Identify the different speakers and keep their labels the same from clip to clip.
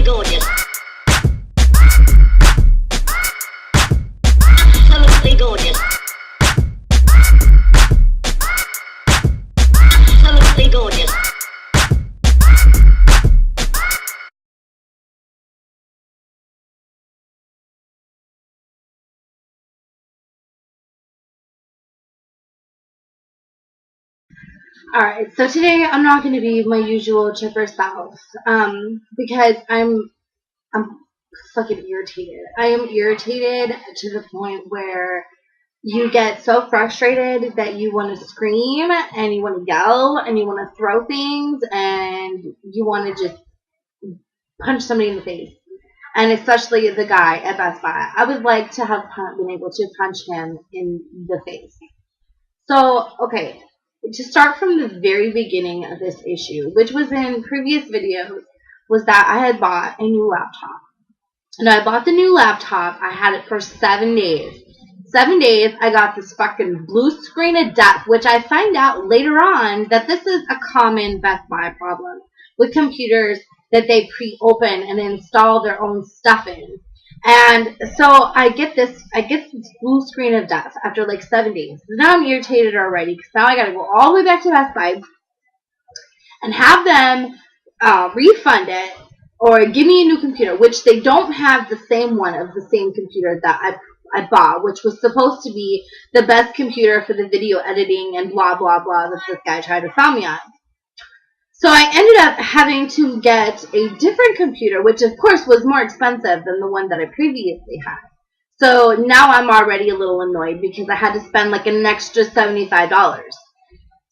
Speaker 1: gorgeous. Absolutely gorgeous. Absolutely gorgeous.
Speaker 2: Alright, so today I'm not going to be my usual chipper self, because I'm fucking irritated. I am irritated to the point where you get so frustrated that you want to scream and you want to yell and you want to throw things and you want to just punch somebody in the face. And especially the guy at Best Buy. I would like to have been able to punch him in the face. So, okay, to start from the very beginning of this issue, which was in previous videos, was that I had bought a new laptop. And I bought the new laptop. I had it for 7 days. 7 days, I got this fucking blue screen of death, which I find out later on that this is a common Best Buy problem with computers that they pre-open and install their own stuff in. And so I get this blue screen of death after like 7 days. Now I'm irritated already because now I got to go all the way back to Best Buy and have them refund it or give me a new computer, which they don't have the same one of the same computer that I bought, which was supposed to be the best computer for the video editing and blah, blah, blah that this guy tried to sell me on. So I ended up having to get a different computer, which of course was more expensive than the one that I previously had. So now I'm already a little annoyed because I had to spend like an extra $75.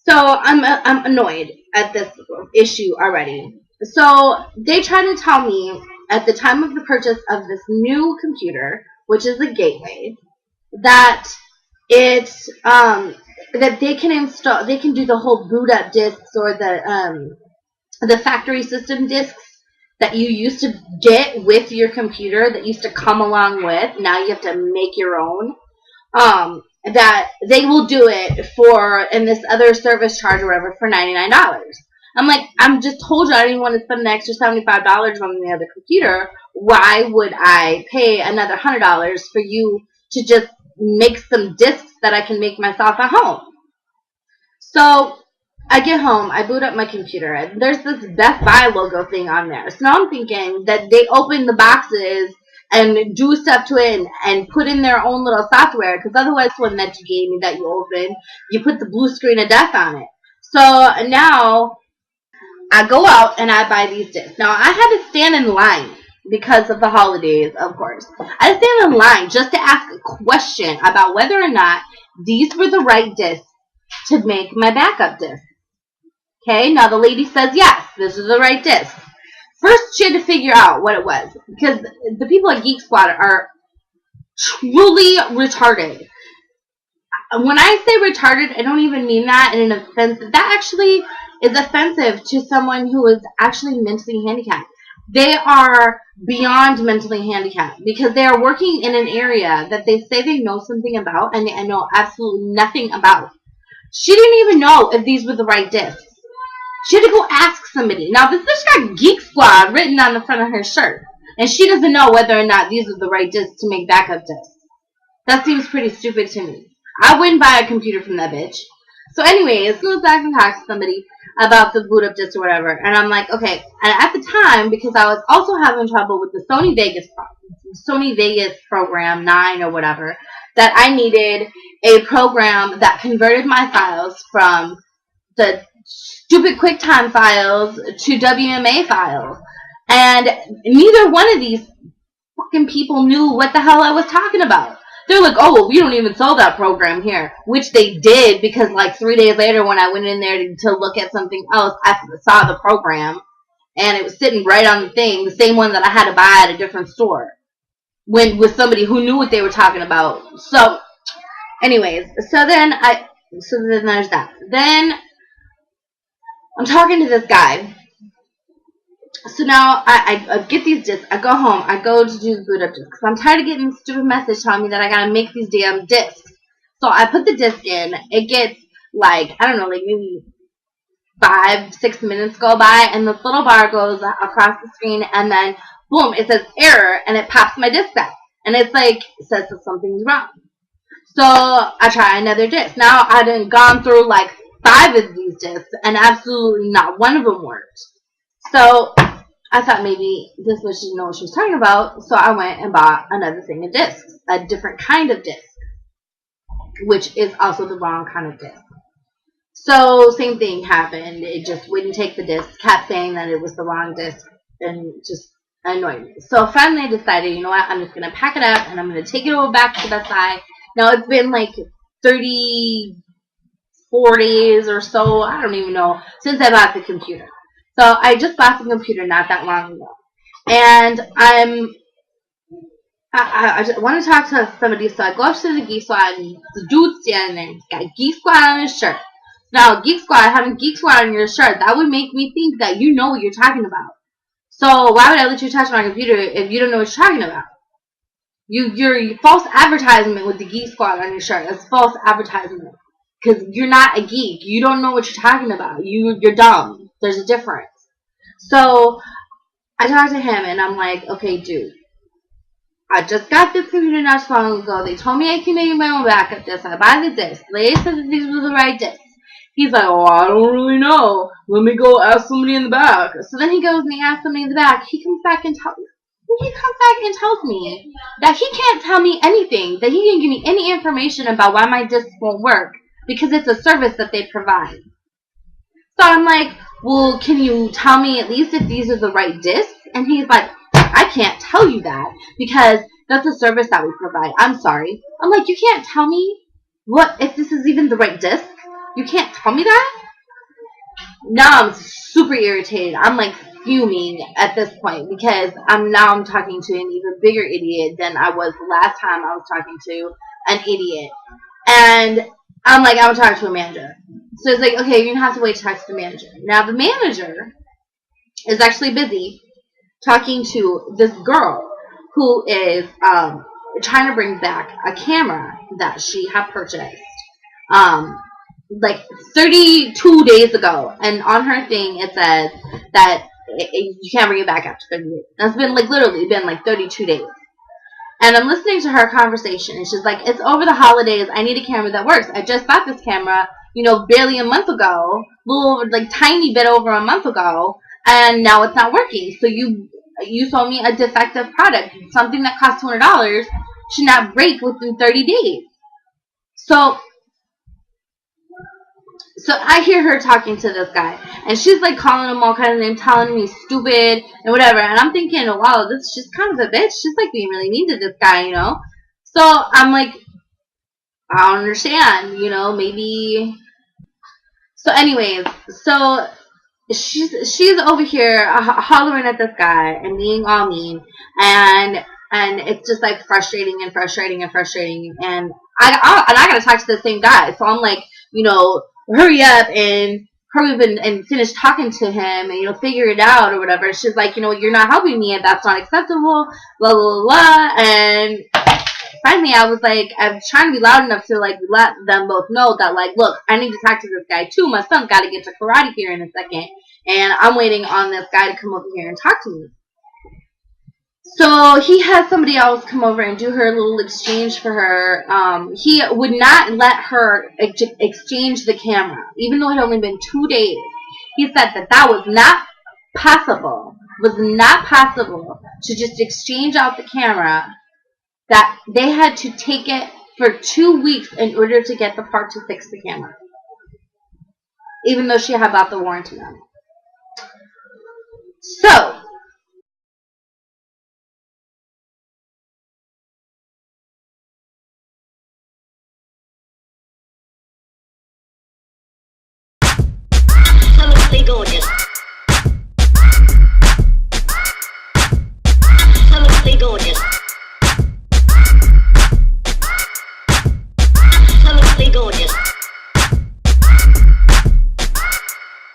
Speaker 2: So I'm annoyed at this issue already. So they try to tell me at the time of the purchase of this new computer, which is a Gateway, that it's that they can do the whole boot up discs or the factory system discs that you used to get with your computer that used to come along with. Now you have to make your own. That they will do it for, in this other service charge or whatever, for $99. I'm like, I'm just told you I didn't want to spend the extra $75 on the other computer. Why would I pay another $100 for you to just make some discs that I can make myself at home? So I get home, I boot up my computer, and there's this Best Buy logo thing on there. So now I'm thinking that they open the boxes and do stuff to it and put in their own little software, because otherwise one that you gave me that you open, you put the blue screen of death on it. So now I go out and I buy these discs. Now I had to stand in line because of the holidays, of course. I had to stand in line just to ask a question about whether or not these were the right discs to make my backup disc. Okay, now the lady says yes, this is the right disc. First, she had to figure out what it was, because the people at Geek Squad are truly retarded. When I say retarded, I don't even mean that in an offensive. That actually is offensive to someone who is actually mentally handicapped. They are beyond mentally handicapped because they are working in an area that they say they know something about and they know absolutely nothing about. She didn't even know if these were the right discs. She had to go ask somebody. Now, this got Geek Squad written on the front of her shirt, and she doesn't know whether or not these are the right discs to make backup discs. That seems pretty stupid to me. I wouldn't buy a computer from that bitch. So anyways, goes back and talks to somebody about the boot up disc or whatever, and I'm like, okay. And at the time, because I was also having trouble with the Sony Vegas program 9 or whatever, that I needed a program that converted my files from the stupid QuickTime files to WMA files. And neither one of these fucking people knew what the hell I was talking about. They're like, oh, well, we don't even sell that program here. Which they did, because like 3 days later when I went in there to look at something else, I saw the program. And it was sitting right on the thing, the same one that I had to buy at a different store. With somebody who knew what they were talking about. So, anyways, so then there's that. Then I'm talking to this guy. So now I get these discs. I go home. I go to do the boot up disc. Because I'm tired of getting this stupid message telling me that I got to make these damn discs. So I put the disc in. It gets like, I don't know, like maybe 5-6 minutes go by. And this little bar goes across the screen. And then boom, it says error, and it pops my disc out. And it's like, it says that something's wrong. So I try another disc. Now I done gone through like 5 of these discs, and absolutely not one of them worked. So I thought maybe this witch didn't know what she was talking about, so I went and bought another thing of discs, a different kind of disc, which is also the wrong kind of disc. So same thing happened. It just wouldn't take the disc, kept saying that it was the wrong disc, and just annoyed me. So finally I decided, you know what, I'm just going to pack it up, and I'm going to take it over back to Best Buy. Now it's been like 34 days or so, I don't even know, since I bought the computer. So I just bought the computer not that long ago. And I just want to talk to somebody, so I go up to the Geek Squad, and the dude standing there, he's got Geek Squad on his shirt. Now, Geek Squad, having Geek Squad on your shirt, that would make me think that you know what you're talking about. So why would I let you touch my computer if you don't know what you're talking about? You're false advertisement with the Geek Squad on your shirt. That's false advertisement. Because you're not a geek. You don't know what you're talking about. You're dumb. There's a difference. So I talked to him, and I'm like, okay, dude, I just got this computer not so long ago. They told me I can make my own backup disc. I buy the disc. They said that these were the right discs. He's like, oh, I don't really know. Let me go ask somebody in the back. So then he goes and he asks somebody in the back. He comes back and tells me that he can't tell me anything, that he can't give me any information about why my disc won't work, because it's a service that they provide. So I'm like, well, can you tell me at least if these are the right discs? And he's like, I can't tell you that because that's a service that we provide. I'm sorry. I'm like, you can't tell me what if this is even the right disc? You can't tell me that? Now I'm super irritated. I'm like fuming at this point because I'm talking to an even bigger idiot than I was the last time I was talking to an idiot. And I'm like, I would talk to a manager. So it's like, okay, you're going to have to wait to talk to the manager. Now, the manager is actually busy talking to this girl who is trying to bring back a camera that she had purchased like 32 days ago. And on her thing, it says that you can't bring it back after 30 days. That's been like literally been like 32 days. And I'm listening to her conversation, and she's like, it's over the holidays. I need a camera that works. I just bought this camera, barely a month ago, little, like, tiny bit over a month ago, and now it's not working. So you sold me a defective product. Something that costs $200 should not break within 30 days. So I hear her talking to this guy, and she's like calling him all kind of names, telling him he's stupid and whatever. And I'm thinking, wow, she's kind of a bitch. She's like being really mean to this guy, So I'm like, I don't understand, maybe. So anyways, so she's over here hollering at this guy and being all mean, and it's just like frustrating. And I gotta talk to the same guy, so I'm like, hurry up and finish talking to him and, figure it out or whatever. She's like, you're not helping me and that's not acceptable, blah, blah, blah. And finally I was like, I'm trying to be loud enough to, like, let them both know that, like, look, I need to talk to this guy too. My son's got to get to karate here in a second. And I'm waiting on this guy to come over here and talk to me. So he had somebody else come over and do her little exchange for her. He would not let her exchange the camera, even though it had only been 2 days. He said that was not possible. Was not possible to just exchange out the camera. That they had to take it for 2 weeks in order to get the part to fix the camera, even though she had bought the warranty on it. So.
Speaker 1: Absolutely gorgeous. Absolutely gorgeous.